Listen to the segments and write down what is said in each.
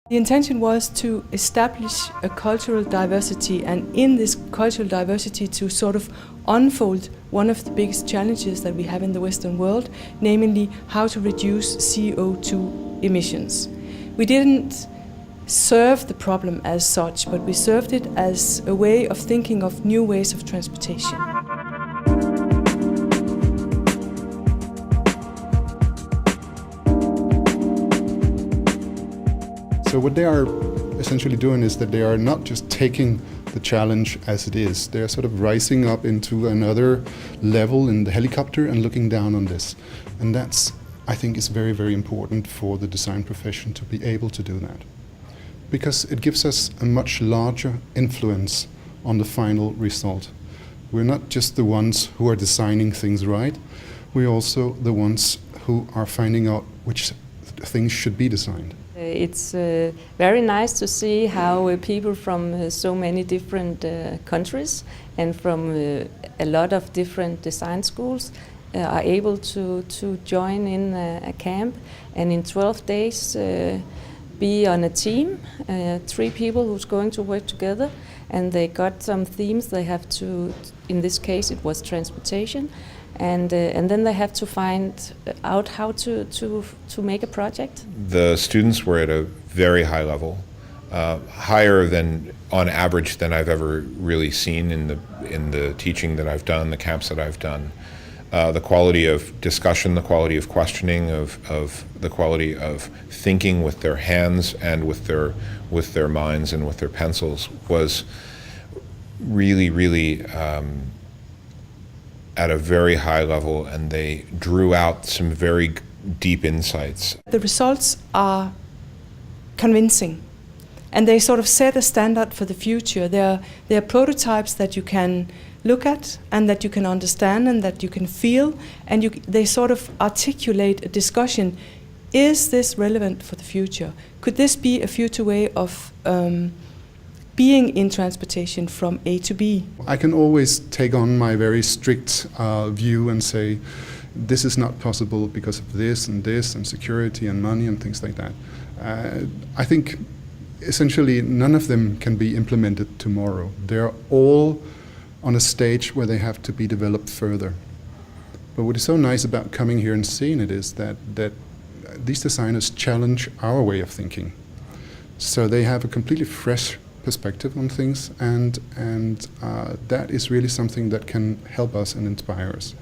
The intention was to establish a cultural diversity, and in this cultural diversity to sort of unfold one of the biggest challenges that we have in the Western world, namely how to reduce CO2 emissions. We didn't serve the problem as such, but we served it as a way of thinking of new ways of transportation. So what they are essentially doing is that they are not just taking the challenge as it is, they are sort of rising up into another level in the helicopter and looking down on this. And that's, I think, is very, very important for the design profession to be able to do that. Because it gives us a much larger influence on the final result. We're not just the ones who are designing things right, we're also the ones who are finding out which things should be designed. It's very nice to see how people from so many different countries and from a lot of different design schools are able to join in a camp and in 12 days be on a team, 3 people who's going to work together, and they got some themes they have to, in this case it was transportation, and then they have to find out how to make a project. The students were at a very high level, higher than on average than I've ever really seen in the teaching that I've done, the camps that I've done. The quality of discussion, the quality of questioning, of the quality of thinking with their hands and with their minds and with their pencils was really, really at a very high level, and they drew out some very deep insights. The results are convincing, and they sort of set a standard for the future. They're prototypes that you can look at and that you can understand and that you can feel, and they sort of articulate a discussion. Is this relevant for the future? Could this be a future way of being in transportation from A to B? I can always take on my very strict view and say, this is not possible because of this and security and money and things like that. I think essentially none of them can be implemented tomorrow. They're all on a stage where they have to be developed further. But what is so nice about coming here and seeing it is that these designers challenge our way of thinking. So they have a completely fresh perspective on things, and that is really something that can help us and inspire us.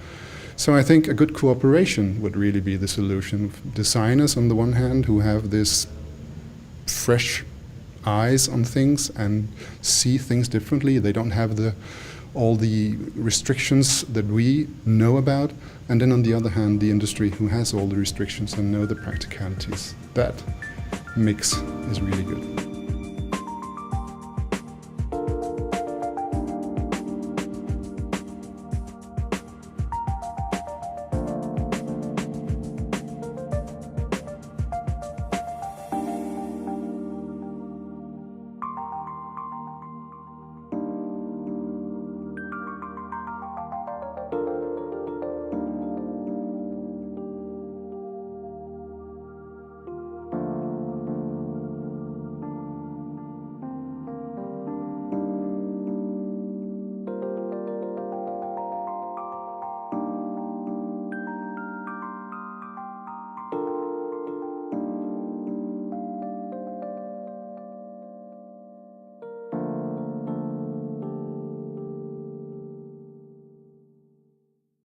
So I think a good cooperation would really be the solution. Designers on the one hand who have this fresh eyes on things and see things differently. They don't have all the restrictions that we know about. And then on the other hand, the industry who has all the restrictions and know the practicalities. That mix is really good.